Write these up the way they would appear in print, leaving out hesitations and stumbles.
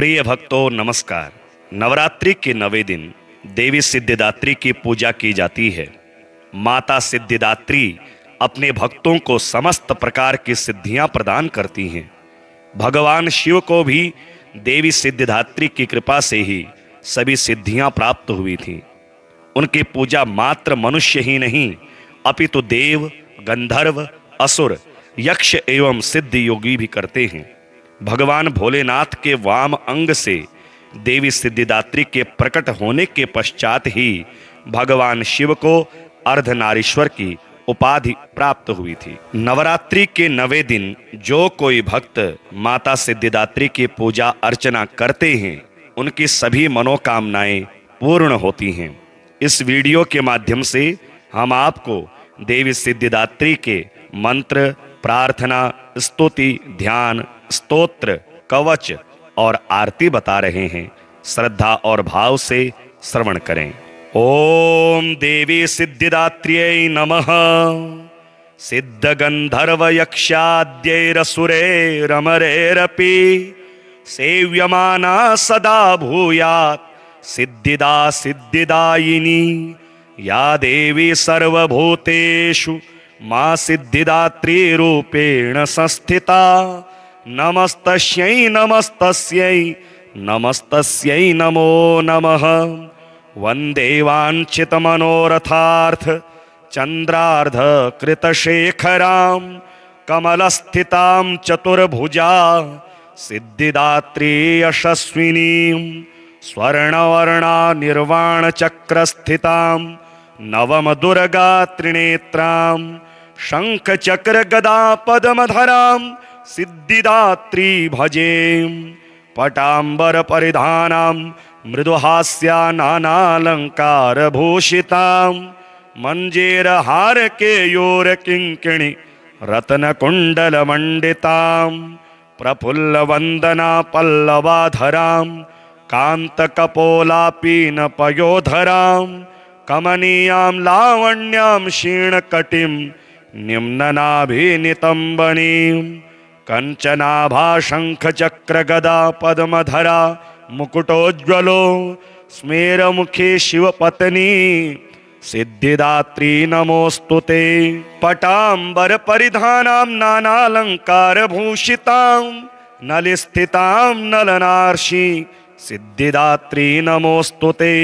प्रिय भक्तों नमस्कार। नवरात्रि के 9वें दिन देवी सिद्धिदात्री की पूजा की जाती है। माता सिद्धिदात्री अपने भक्तों को समस्त प्रकार की सिद्धियां प्रदान करती हैं। भगवान शिव को भी देवी सिद्धिदात्री की कृपा से ही सभी सिद्धियां प्राप्त हुई थीं। उनकी पूजा मात्र मनुष्य ही नहीं अपितु देव, गंधर्व, असुर, यक्ष एवं सिद्ध योगी भी करते हैं। भगवान भोलेनाथ के वाम अंग से देवी सिद्धिदात्री के प्रकट होने के पश्चात ही भगवान शिव को अर्धनारीश्वर की उपाधि प्राप्त हुई थी। नवरात्रि के 9वें दिन जो कोई भक्त माता सिद्धिदात्री की पूजा अर्चना करते हैं उनकी सभी मनोकामनाएं पूर्ण होती हैं। इस वीडियो के माध्यम से हम आपको देवी सिद्धिदात्री के मंत्र, प्रार्थना, स्तुति, ध्यान, स्तोत्र, कवच और आरती बता रहे हैं। श्रद्धा और भाव से श्रवण करें। ओम देवी सिद्धिदात्र्यै नमः। सिद्ध गंधर्व यक्षाद्यैरसुरैरमरैरपि सेव्यमाना सदा भूयात् सिद्धिदा सिद्धिदायिनी या देवी सर्वभूतेषु मां सिद्धिदात्री रूपेण संस्थिता। नमस्तस्यै नमस्तस्यै नमस्तस्यै नमो नमः। वन्दे वाञ्छितमनोरथार्थ चन्द्रार्ध कृतशेखरां कमलस्थितां चतुर्भुजा सिद्धिदात्री यशस्विनीं स्वर्णवर्णा निर्वाणचक्रस्थितां नवमदुर्गा त्रिनेत्रां शङ्खचक्रगदा पद्मधरां सिद्धिदात्री भजे। पटाम्बरपरिधानां मृदुहास्या नानालङ्कारभूषितां मञ्जेरहारकेयूरकिङ्किणी रत्नकुण्डलमण्डितां प्रफुल्लवन्दना पल्लवाधरां कान्तकपोलापीनपयोधरां कमनीयां लावण्यां क्षीणकटिं निम्ननाभिनितम्बनीं कञ्चनाभाशङ्खचक्रगदा पद्मधरा मुकुटोज्ज्वलो स्मेरमुखे शिवपत्नी सिद्धिदात्री नमोऽस्तुते। पटाम्बरपरिधानां नानालङ्कारभूषितां नलिस्थितां नलनार्षि सिद्धिदात्री नमोऽस्तुते।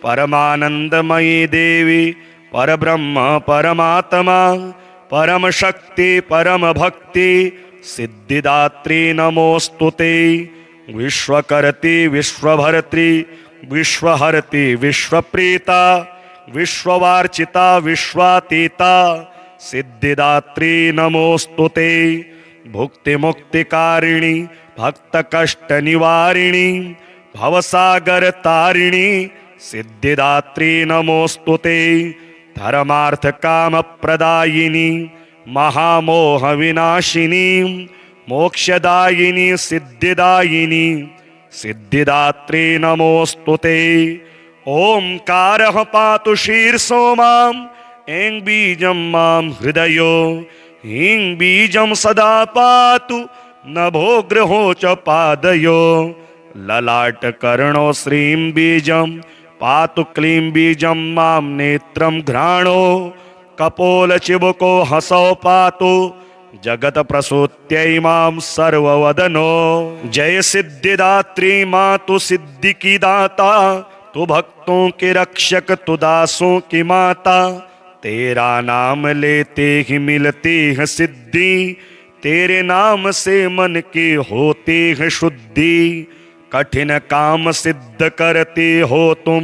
परमानंदमयी देवी परब्रह्म परमात्मा परम शक्ति परम भक्ति सिद्धिदात्री नमोस्तुते। विश्वकर्त्री विश्वभर्त्री विश्वहर्त्री विश्वप्रीता विश्ववार्चिता विश्वातीता सिद्धिदात्री नमोस्तुते। भुक्ति मुक्तिकारिणी भक्त कष्ट निवारिणी भवसागर तारिणी सिद्धिदात्री नमोस्तुते। धर्मार्थ काम प्रदायिनी महामोह विनाशिनी मोक्षदायिनी सिद्धिदायिनी सिद्धिदात्री नमोस्तुते। ओंकारः पातु शीर्षो माम् ऐं बीजं मां हृदयो ह्रीं बीजं सदा पातु नभोग्रहो च पादयो ललाटकर्णो श्रीं बीजं पातु क्लीं बीजं मां नेत्रं घ्राणो कपोलचिबुको हसौ पातु जगत प्रसूत्यै मां सर्ववदनो। जय सिद्धिदात्री मातु सिद्धि की दाता तू भक्तों के रक्षक तू दासों की माता। तेरा नाम लेते ही मिलती है सिद्धि तेरे नाम से मन की होती है शुद्धि। कठिन काम सिद्ध करती हो तुम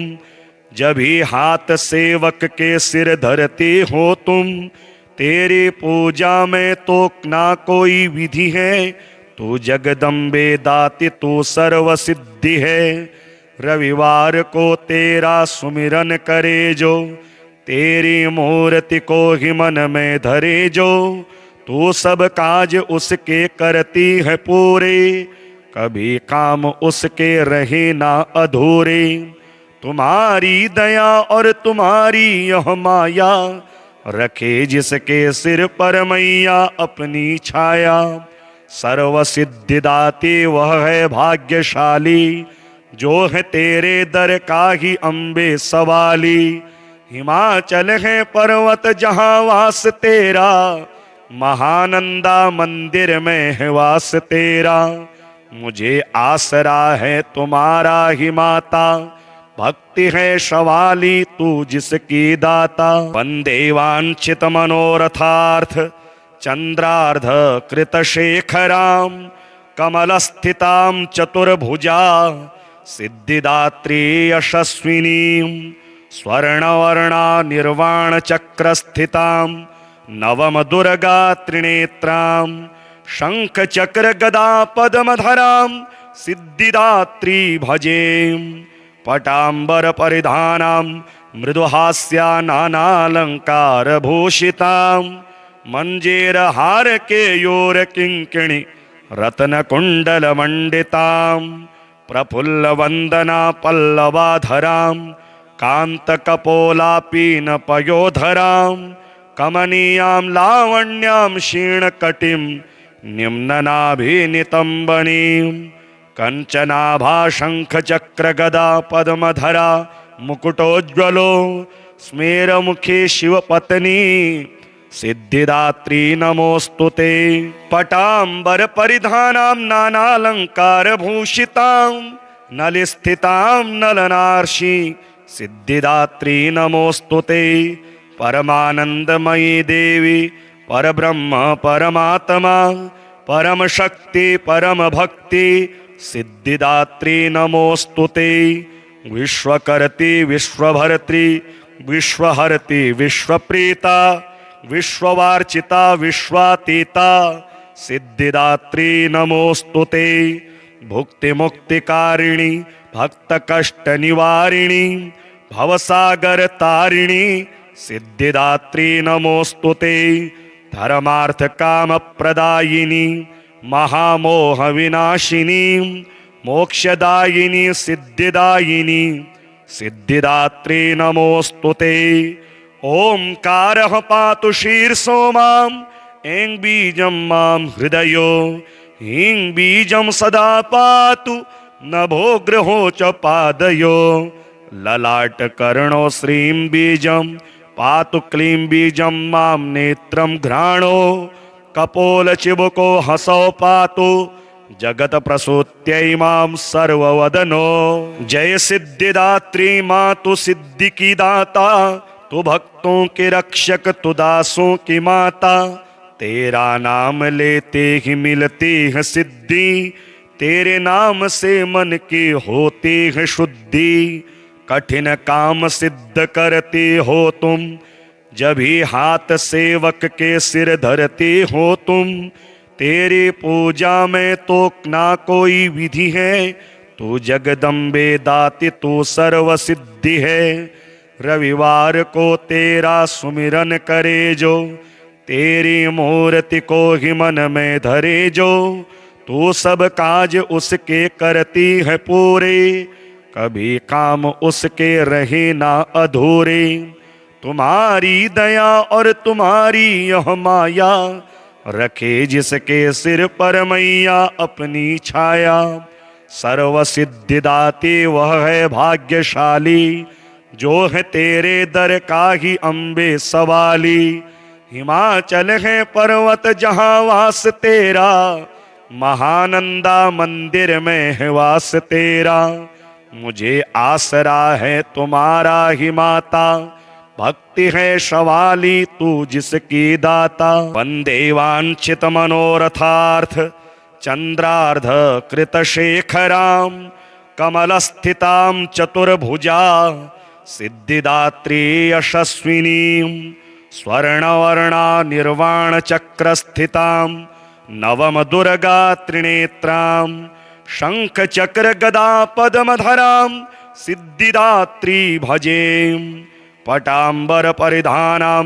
जब ही हाथ सेवक के सिर धरती हो तुम। तेरी पूजा में तो ना कोई विधि है तू जगदम्बे दाती तू सर्व सिद्धि है। रविवार को तेरा सुमिरन करे जो तेरी मूर्ति को ही मन में धरे जो तू सब काज उसके करती है पूरे कभी काम उसके रहे ना अधूरे। तुम्हारी दया और तुम्हारी यह माया रखे जिसके सिर पर मैया अपनी छाया। सर्व सिद्धिदाती वह है भाग्यशाली, जो है तेरे दर का ही अम्बे सवाली। हिमाचल है पर्वत जहाँ वास तेरा, महानंदा मंदिर में है वास तेरा। मुझे आसरा है तुम्हारा ही माता, भक्ति है शवाली तू जिसकी दाता। वंदे वांछित मनोरथार्थ चंद्रार्ध कृत शेखराम, कमल स्थिताम चतुर्भुजा सिद्धिदात्री यशस्विनी। स्वर्णवर्णा निर्वाण चक्र स्थिताम, नवम दुर्गा त्रिनेत्राम, शंख चक्र गदा पद्मधराम सिद्धिदात्री भजे। पटांबर परिधानाम मृदुहास्या नानालंकार भूषिताम, मंजेर हार के योर किंकिणी रत्न कुंडल मंडिताम। प्रफुल्ल वंदना पल्लवाधराम, कांत कपोला पीन पयोधराम, कमनीयां लावण्यां क्षीणकटिं निम्ननाभिनितंबनीं। कंचनाभा शंख चक्र गदा पद्मधरा मुकुटोज्ज्वलो, स्मेरमुखे शिवपत्नी सिद्धिदात्री नमोस्तुते। पटांबर परिधानां नानालंकार भूषितां, नलिस्थितां नलनार्षि सिद्धिदात्री नमोस्तुते। परमानंदमयी देवी परब्रह्म परमात्मा, परम शक्ति परम भक्ति सिद्धिदात्री नमोस्तुते। विश्वकर्त्री विश्वभर्त्री विश्वहर्त्री विश्वप्रीता, विश्ववार्चिता विश्वातीता सिद्धिदात्री नमोस्तुते। भुक्ति मुक्तिकारिणी भक्त कष्ट निवारिणी, भवसागर तारिणी सिद्धिदात्री नमोस्तुते। धर्मार्थ काम प्रदायिनी महामोह विनाशिनी, मोक्षदायिनी सिद्धिदायिनी सिद्धिदात्री नमोस्तुते। ओंकारः पातु शीर्षो माम्, ऐं बीजं मां हृदयो, ह्रीं बीजं सदा पातु नभोग्रहो च पादयो। ललाट कर्णो श्रीं बीजं पातु क्लीं बीजं मां नेत्रं घ्राणो। कपोल चिबुको हसौ पातु जगत प्रसूत्यै मां सर्ववदनो। जय सिद्धिदात्री मातु सिद्धि की दाता, तू भक्तों के रक्षक तू दासों की माता। तेरा नाम लेते ही मिलती है सिद्धि, तेरे नाम से मन की होती है शुद्धि। कठिन काम सिद्ध करती हो तुम, जब ही हाथ सेवक के सिर धरती हो तुम। तेरी पूजा में तो ना कोई विधि है, तू जगदम्बे दाती तू सर्व सिद्धि है। रविवार को तेरा सुमिरन करे जो, तेरी मूर्ति को ही मन में धरे जो। तू सब काज उसके करती है पूरे, कभी काम उसके रहे ना अधूरे। तुम्हारी दया और तुम्हारी यह माया, रखे जिसके सिर पर मैया अपनी छाया। सर्व सिद्धिदाती वह है भाग्यशाली, जो है तेरे दर का ही अम्बे सवाली। हिमाचल है पर्वत जहाँ वास तेरा, महानंदा मंदिर में है वास तेरा। मुझे आसरा है तुम्हारा ही माता, भक्ति है शवाली तू जिसकी दाता। वंदे वांछित मनोरथार्थ चंद्रार्ध कृत शेखराम, कमल स्थितां चतुर्भुजा सिद्धिदात्री यशस्विनी। स्वर्णवर्णा निर्वाण चक्र स्थितां, नवम दुर्गा त्रिनेत्रां, शंख चक्र गदा पद्मधरां सिद्धिदात्री भजे। पटांबर परिधानां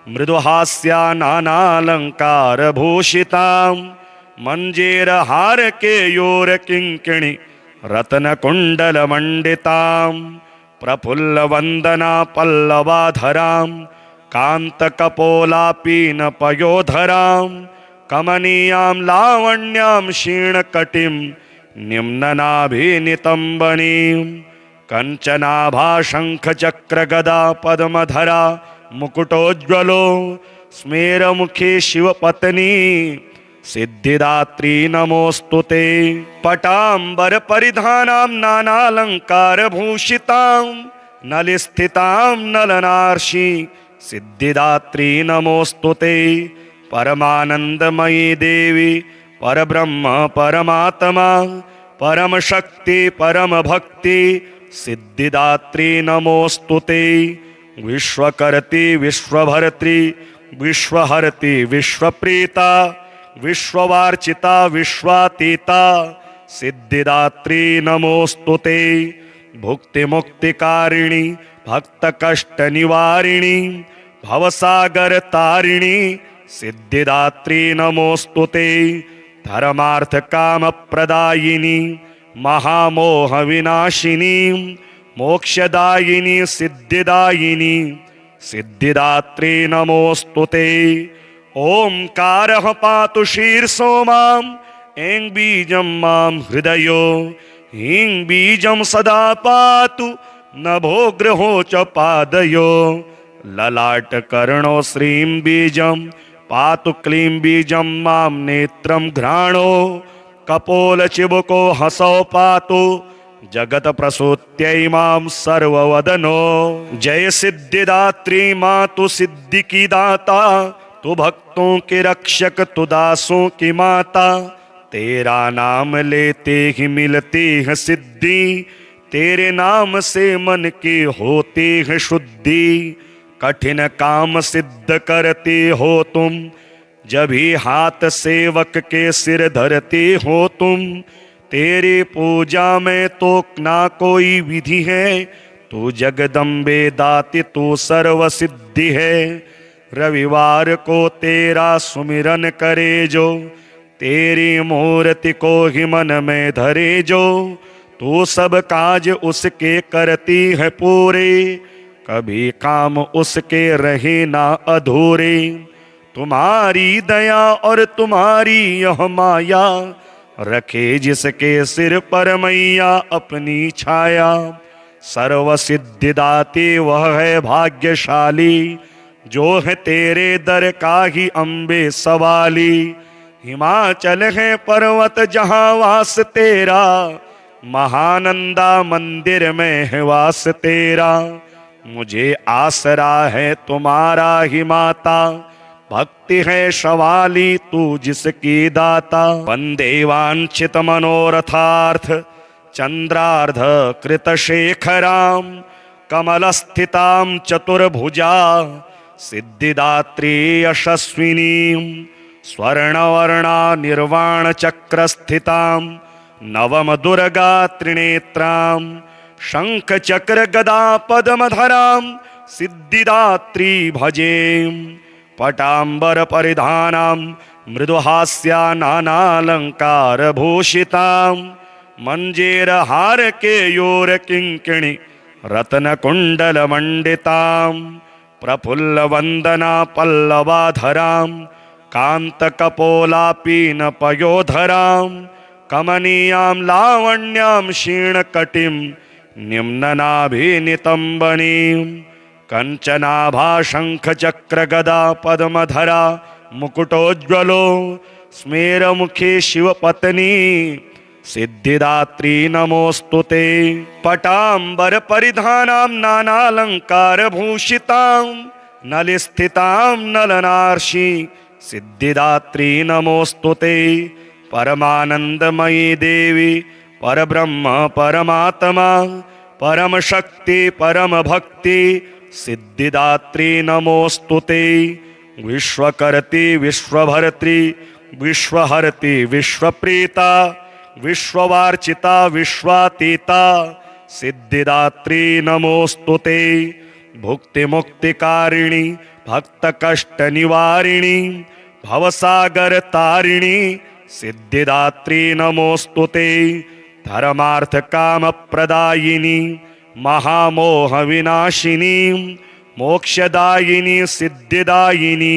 मृदुहास्या नानालंकार भूषितां, मंजेर हार के योर किंकिणी रत्न कुंडल मंडितां। प्रफुल्ल वंदना पल्लवाधरां, कांत कपोला पीन पयोधरां, कमनीयां लावण्यां क्षीणकटिं निम्ननाभिनितम्बनीं कंचनाभा शंखचक्रगदा पद्मधरा मुकुटोज्ज्वलो स्मेरमुखे शिवपत्नी सिद्धिदात्री नमोस्तुते। पटांबर परिधानां नानालंकारभूषितां नलिस्थितां नलनार्षि सिद्धिदात्री नमोस्तुते। परमानंदमयी देवी परब्रह्म परमात्मा परम शक्ति परम भक्ति सिद्धिदात्री नमोस्तुते। विश्वकर्त्री विश्वभर्त्री विश्वहर्त्री विश्वप्रीता विश्ववार्चिता विश्वातीता सिद्धिदात्री नमोस्तुते। भुक्ति मुक्तिकारिणी भक्त कष्ट निवारिणी भवसागर तारिणी सिद्धिदात्री नमोस्तुते। धर्मार्थ काम प्रदायिनी महामोह विनाशिनी मोक्षदायिनी सिद्धिदायिनी सिद्धिदात्री नमोस्तुते। ओंकारः पातु शीर्षो मां ऐं बीजं मां हृदयो ह्रीं बीजं सदा पातु नभोग्रहो च पादयो ललाटकर्णो श्रीं बीजं पातु क्लीं बीजं मां नेत्रं घ्राणो कपोलचिबुको हसौ पातु जगत प्रसूत्यै मां सर्ववदनो। जय सिद्धिदात्री मातु सिद्धि की दाता तू भक्तों के रक्षक तू दासों की माता। तेरा नाम लेते ही मिलती है सिद्धि तेरे नाम से मन की होती है शुद्धि। कठिन काम सिद्ध करती हो तुम जब ही हाथ सेवक के सिर धरती हो तुम। तेरी पूजा में तो ना कोई विधि है तू जगदम्बे दाती तू सर्व सिद्धि है। रविवार को तेरा सुमिरन करे जो तेरी मूर्ति को ही मन में धरे जो तू सब काज उसके करती है पूरे कभी काम उसके रहे ना अधूरे। तुम्हारी दया और तुम्हारी यह माया रखे जिसके सिर पर मैया अपनी छाया। सर्व सिद्धिदाती वह है भाग्यशाली जो है तेरे दर का ही अम्बे सवाली। हिमाचल है पर्वत जहाँ वास तेरा महानंदा मंदिर में है वास तेरा। मुझे आसरा है तुम्हारा ही माता भक्ति है शवाली तू जिसकी दाता। वंदे वांछित मनोरथार्थ चंद्रार्ध कृत शेखरां कमलस्थितां चतुर्भुजा सिद्धिदात्री यशस्विनीं स्वर्णवर्णा निर्वाण चक्र स्थितां नवम दुर्गा त्रिनेत्रां शंख चक्र गदा पद्मधरां सिद्धिदात्री भजे। पटांबर परिधानां मृदुहास्या नानालंकार भूषितां मंजेर हार के योर किंकिणी रत्न कुंडल मंडितां प्रफुल्ल वंदना पल्लवाधरां कांत कपोलापीन पयोधरां कमनीयां लावण्यां क्षीणकटिं निम्ननाभिनितम्बनीं कंचनाभा शंखचक्रगदा पद्मधरा मुकुटोज्ज्वलो स्मेरमुखे शिवपत्नी सिद्धिदात्री नमोस्तुते। पटांबर परिधानां नानालंकारभूषितां नलिस्थितां नलनार्षि सिद्धिदात्री नमोस्तुते। परमानंदमयी देवी परब्रह्म परमात्मा परम शक्ति परम भक्ति सिद्धिदात्री नमोस्तुते। विश्वकर्त्री विश्वभर्त्री विश्वहर्त्री विश्वप्रीता विश्ववार्चिता विश्वातीता सिद्धिदात्री नमोस्तुते। भुक्ति मुक्तिकारिणी भक्त कष्ट निवारिणी भवसागर तारिणी सिद्धिदात्री नमोस्तुते। धर्मार्थ काम प्रदायिनी महामोह विनाशिनी मोक्षदायिनी सिद्धिदायिनी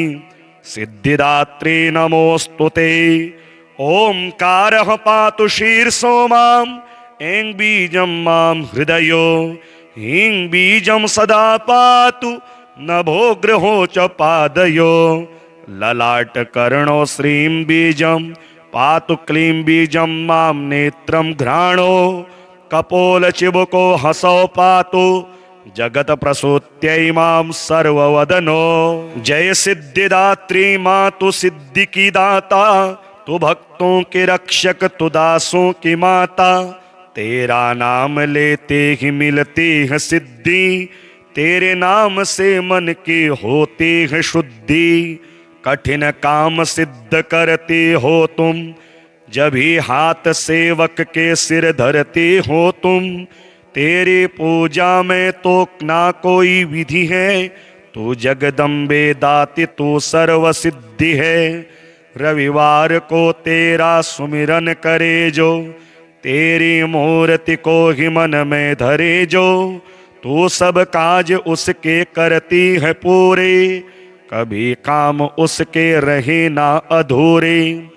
सिद्धिदात्री नमोस्तुते। ओंकारः पातु शीर्षो माम् ऐं बीजं मां हृदयो ह्रीं बीजं सदा पातु नभोग्रहो च पादयो। ललाटकर्णो श्रीं बीजं पातु क्लीं बीजं मां नेत्रं घ्राणो। कपोलचिबुको हसौ पातु जगत प्रसूत्यै मां सर्ववदनो। जय सिद्धिदात्री मातु सिद्धि की दाता, तू भक्तों के रक्षक तू दासों की माता। तेरा नाम लेते ही मिलती है सिद्धि, तेरे नाम से मन की होती है शुद्धि। कठिन काम सिद्ध करती हो तुम, जब ही हाथ सेवक के सिर धरती हो तुम। तेरी पूजा में तो ना कोई विधि है, तू जगदम्बे दाती तू सर्व सिद्धि है। रविवार को तेरा सुमिरन करे जो, तेरी मूर्ति को ही मन में धरे जो। तू सब काज उसके करती है पूरे, कभी काम उसके रहे ना अधूरे।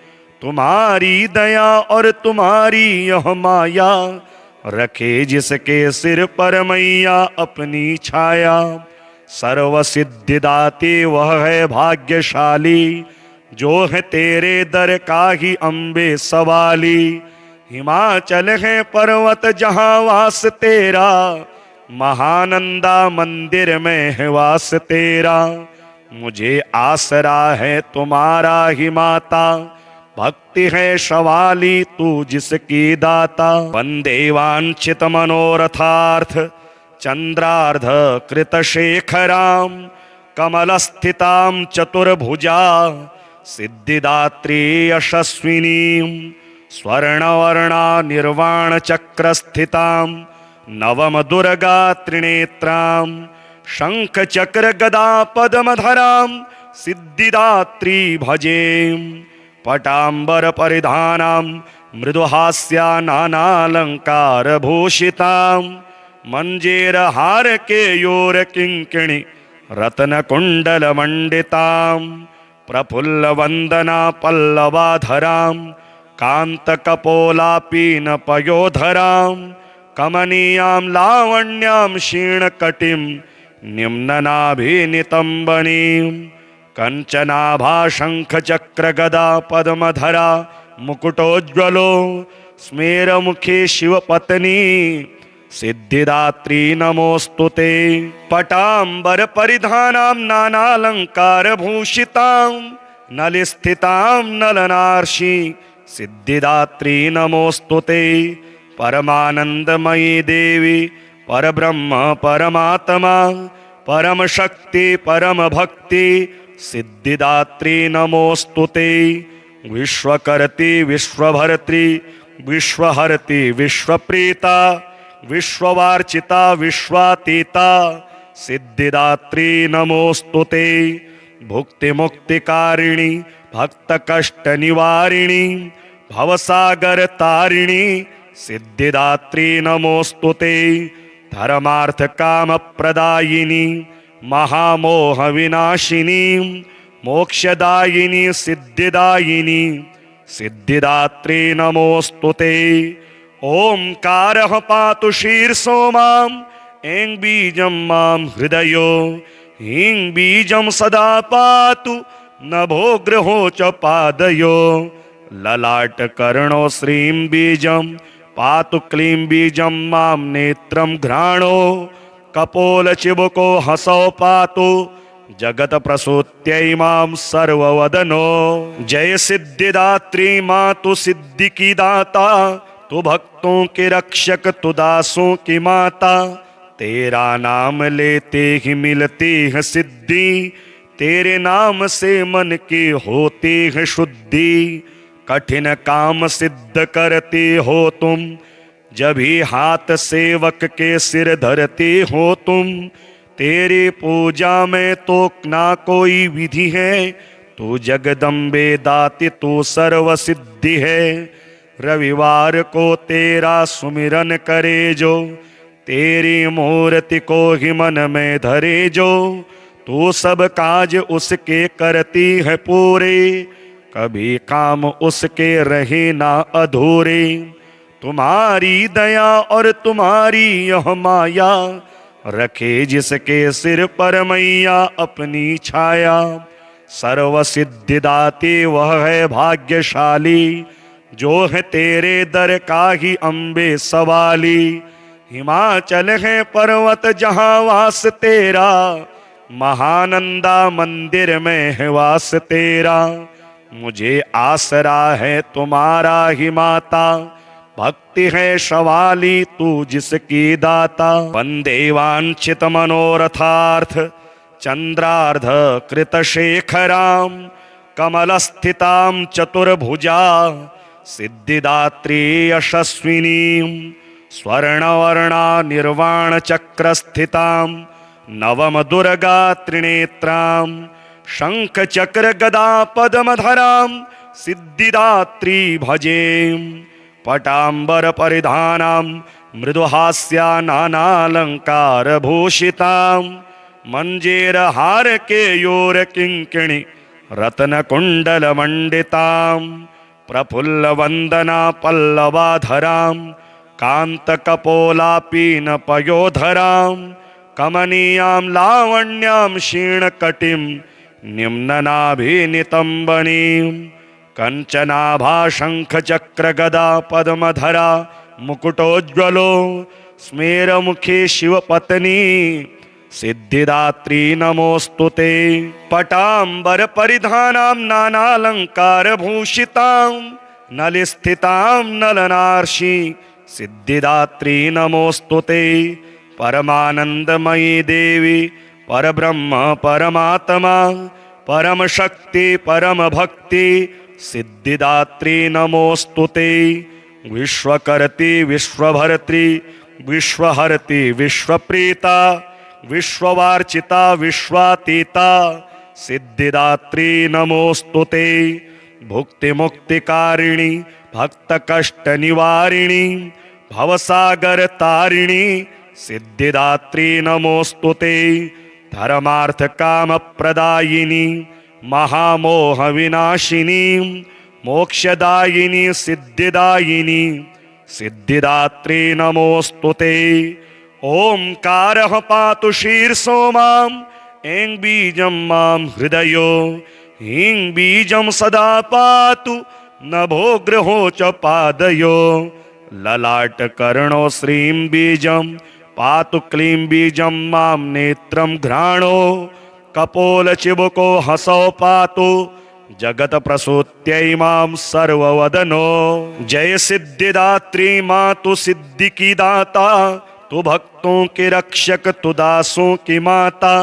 तुम्हारी दया और तुम्हारी यह माया, रखे जिसके सिर पर मैया अपनी छाया। सर्व सिद्धिदाती वह है भाग्यशाली, जो है तेरे दर का ही अम्बे सवाली। हिमाचल है पर्वत जहाँ वास तेरा, महानंदा मंदिर में है वास तेरा। मुझे आसरा है तुम्हारा ही माता, भक्ति है शवाली तू जिसकी दाता। वंदे वांछित मनोरथार्थ चंद्रार्ध कृत शेखराम, कमल स्थितां चतुर्भुजा सिद्धिदात्री यशस्विनी। स्वर्णवर्णा निर्वाण चक्र स्थितां नवम दुर्गा त्रिनेत्रां, शंख चक्र गदा पद्मधरां सिद्धिदात्री भजे। पटांबर परिधानां मृदुहास्या नानालंकार भूषितां, मंजेर हार के योर किंकिणी रत्न कुंडल मंडितां। प्रफुल्ल वंदना पल्लवाधरां, कांत कपोला पीन पयोधरां। कमनीयां लावण्यां क्षीणकटिं निम्ननाभिनितंबनीं। कंचनाभा शंख चक्र गदा पद्मधरा मुकुटोज्ज्वलो, स्मेरमुखे शिवपत्नी सिद्धिदात्री नमोस्तुते। पटांबर परिधानां नानालंकार भूषितां, नलिस्थितां नलनार्षि सिद्धिदात्री नमोस्तुते। परमानंदमयी देवी परब्रह्म परमात्मा, परम शक्ति परम भक्ति सिद्धिदात्री नमोस्तुते। विश्वकर्त्री विश्वभर्त्री विश्वहर्त्री विश्वप्रीता, विश्ववार्चिता विश्वातीता सिद्धिदात्री नमोस्तुते। भुक्ति मुक्तिकारिणी भक्त कष्ट निवारिणी, भवसागर तारिणी सिद्धिदात्री नमोस्तुते। धर्मार्थ काम प्रदायिनी महामोह विनाशिनी, मोक्षदायिनी सिद्धिदायिनी सिद्धिदात्री नमोस्तुते। ओंकारः पातु शीर्षो माम् ऐं बीजं मां हृदयो ह्रीं बीजं सदा पातु नभोग्रहो च पादयो। ललाटकर्णो श्रीं बीजं पातु क्लीं बीजं मां नेत्रं घ्राणो। कपोलचिबुको हसौ पातु जगत प्रसूत्यै मां सर्ववदनो। जय सिद्धिदात्री मातु सिद्धि की दाता, तू भक्तों के रक्षक तू दासों की माता। तेरा नाम लेते ही मिलती है सिद्धि, तेरे नाम से मन की होती है शुद्धि। कठिन काम सिद्ध करती हो तुम, जब ही हाथ सेवक के सिर धरती हो तुम। तेरी पूजा में तो ना कोई विधि है, तू जगदम्बे दाती तू सर्व सिद्धि है। रविवार को तेरा सुमिरन करे जो, तेरी मूर्ति को ही मन में धरे जो। तू सब काज उसके करती है पूरे, कभी काम उसके रहे ना अधूरे। तुम्हारी दया और तुम्हारी यह माया, रखे जिसके सिर पर मैया अपनी छाया। सर्व सिद्धिदाते वह है भाग्यशाली, जो है तेरे दर का ही अम्बे सवाली। हिमाचल है पर्वत जहाँ वास तेरा, महानंदा मंदिर में है वास तेरा। मुझे आसरा है तुम्हारा ही माता, भक्ति है शवाली तू जिसकी दाता। वंदे वांछित मनोरथार्थ चंद्रार्ध कृत शेखराम, कमल स्थिताम चतुर्भुजा सिद्धिदात्री यशस्विनी। स्वर्णवर्णा निर्वाण चक्र स्थिताम, नवम दुर्गा त्रिनेत्राम, शंख चक्र गदा पद्मधराम सिद्धिदात्री भजे। पटांबर परिधानाम मृदुहास्या नानालंकार भूषिताम, मंजेर हार के योर किंकिणी रत्न कुंडल मंडिताम। प्रफुल्ल वंदना पल्लवाधराम, कांत कपोला पीन पयोधराम। कमनीयां लावण्यां क्षीण कटिं निम्ननाभिनितंबनीं। कंचनाभा शंख चक्र गदा पद्मधरा मुकुटोज्ज्वलो, स्मेरमुखे शिवपत्नी सिद्धिदात्री नमोस्तुते। पटांबर परिधानां नानालंकार भूषितां, नलिस्थितां नलनार्षि सिद्धिदात्री नमोस्तुते। परमानंदमयी देवी परब्रह्म परमात्मा, परम शक्ति परम भक्ति सिद्धिदात्री नमोस्तुते। विश्वकर्त्री विश्वभर्त्री विश्वहर्त्री विश्वप्रीता, विश्ववार्चिता विश्वातीता सिद्धिदात्री नमोस्तुते। भुक्ति मुक्तिकारिणी भक्त कष्ट निवारिणी, भवसागर तारिणी सिद्धिदात्री नमोस्तुते। धर्मार्थ काम प्रदायिनी महामोह विनाशिनी, मोक्षदायिनी सिद्धिदायिनी सिद्धिदात्री नमोस्तुते। ओंकारः पातु शीर्षो मां, ऐं बीजं मां हृदयो, ह्रीं बीजं सदा पातु नभोग्रहो च पादयो। ललाट कर्णो श्रीं बीजं पातु क्लीं बीजं मां नेत्रं घ्राणो। कपोल चिबुको हसौ पातु जगत प्रसूत्यै मां सर्ववदनो। जय सिद्धिदात्री मातु सिद्धि की दाता, तू भक्तों के रक्षक तू दासों की माता।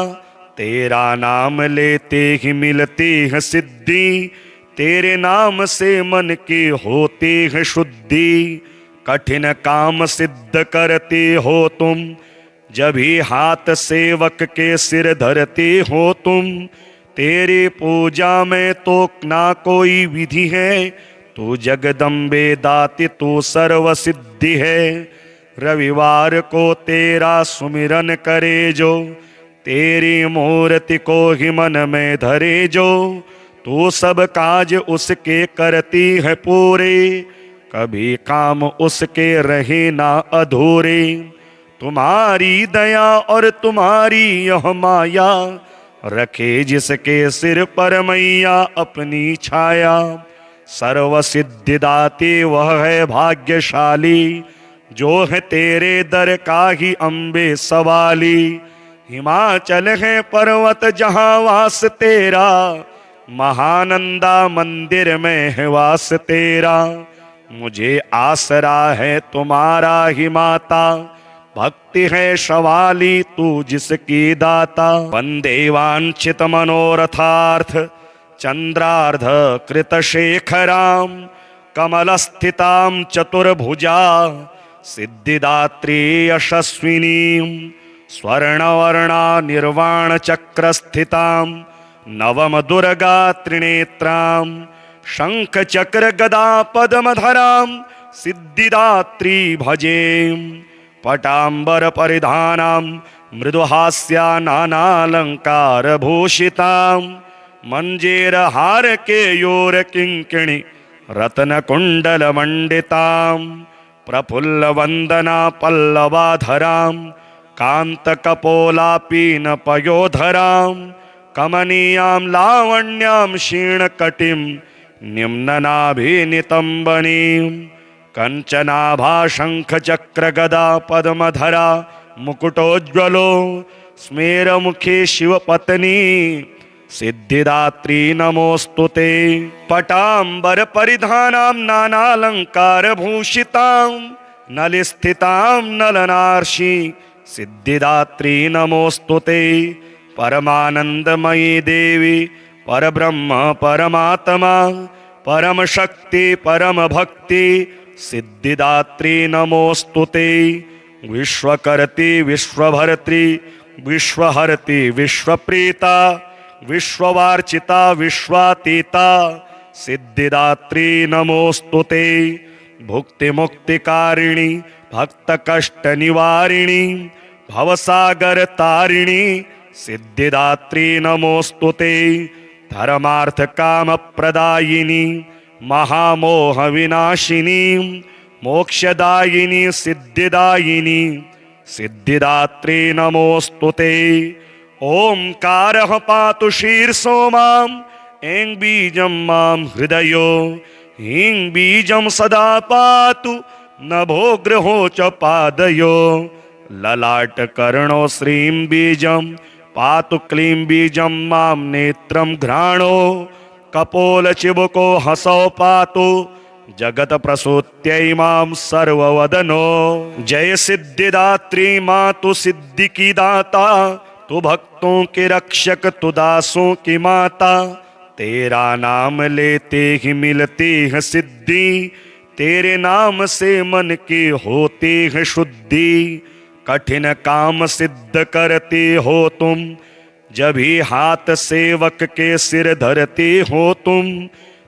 तेरा नाम लेते ही मिलती है सिद्धि, तेरे नाम से मन की होती है शुद्धि। कठिन काम सिद्ध करती हो तुम, जब ही हाथ सेवक के सिर धरती हो तुम। तेरी पूजा में तो ना कोई विधि है, तू जगदम्बे दाती तू सर्व सिद्धि है। रविवार को तेरा सुमिरन करे जो, तेरी मूर्ति को ही मन में धरे जो। तू सब काज उसके करती है पूरे, कभी काम उसके रहे ना अधूरे। तुम्हारी दया और तुम्हारी यह माया, रखे जिसके सिर पर मैया अपनी छाया। सर्व सिद्धिदाते वह है भाग्यशाली, जो है तेरे दर का ही अम्बे सवाली। हिमाचल है पर्वत जहाँ वास तेरा, महानंदा मंदिर में है वास तेरा। मुझे आसरा है तुम्हारा ही माता, भक्ति है शवाली तू जिसकी दाता। वंदे वांछित मनोरथार्थ चंद्रार्ध कृत शेखराम, कमल स्थितां चतुर्भुजा सिद्धिदात्री यशस्विनी। स्वर्णवर्णा निर्वाण चक्र स्थितां, नवम दुर्गा त्रिनेत्रां, शंख चक्र गदा पद्मधरां सिद्धिदात्री भजे। पटांबर परिधानां मृदुहास्या नानालंकार भूषितां मंजीरहार केयूर किंकिणी रत्न कुंडल मंडितां प्रफुल्ल वंदना पल्लवाधरां कांत कपोलापीन पयोधरां कमनीयां लावण्यां क्षीणकटिं निम्ननाभिनितंबनीं कंचनाभा शंख चक्र गदा पद्मधरा मुकुटोज्ज्वलो स्मेरमुखे शिवपत्नी सिद्धिदात्री नमोस्तुते। पटांबर परिधानां नानालंकार भूषितां नलिस्थितां नलनार्षि सिद्धिदात्री नमोस्तुते। परमानंदमयी देवी परब्रह्म परमात्मा परम शक्ति परम भक्ति सिद्धिदात्री नमोस्तुते। विश्वकर्त्री विश्वभर्त्री विश्वहर्त्री विश्वप्रीता विश्ववार्चिता विश्वातीता सिद्धिदात्री नमोस्तुते। भुक्ति मुक्तिकारिणी भक्त कष्ट निवारिणी भवसागर तारिणी सिद्धिदात्री नमोस्तुते। धर्मार्थ काम प्रदायिनी महामोह विनाशिनी मोक्षदायिनी सिद्धिदायिनी सिद्धिदात्री नमोस्तुते। ओंकारः पातु शीर्षो मां ऐं बीजं मां हृदयो ह्रीं बीजं सदा पातु नभोग्रहो च पादयो ललाट कर्णो श्रीं बीजं पातु क्लीं बीजं मां नेत्रं घ्राणो कपोल चिबुको हसौ पातु जगत प्रसूत्यै मां सर्ववदनो। जय सिद्धिदात्री माँ तू सिद्धि की दाता तू भक्तों के रक्षक तू दासों की माता। तेरा नाम लेते ही मिलती है सिद्धि तेरे नाम से मन की होती है शुद्धि। कठिन काम सिद्ध करती हो तुम जब ही हाथ सेवक के सिर धरती हो तुम।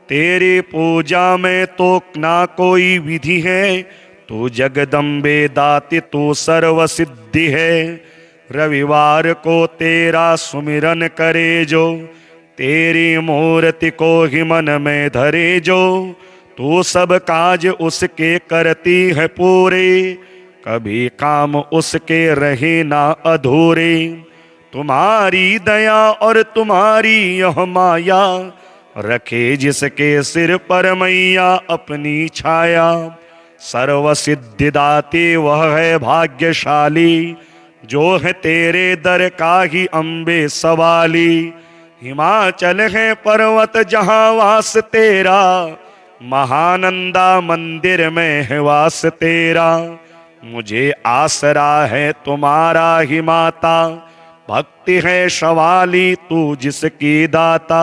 तेरी पूजा में तो ना कोई विधि है तू जगदम्बे दाती तू सर्व सिद्धि है। रविवार को तेरा सुमिरन करे जो तेरी मूर्ति को ही मन में धरे जो तू सब काज उसके करती है पूरे कभी काम उसके रहे ना अधूरे। तुम्हारी दया और तुम्हारी यह माया रखे जिसके सिर पर मैया अपनी छाया। सर्व सिद्धिदाती वह है भाग्यशाली जो है तेरे दर का ही अम्बे सवाली। हिमाचल है पर्वत जहाँ वास तेरा महानंदा मंदिर में है वास तेरा। मुझे आसरा है तुम्हारा ही माता भक्ति है सवाली तू जिसकी दाता।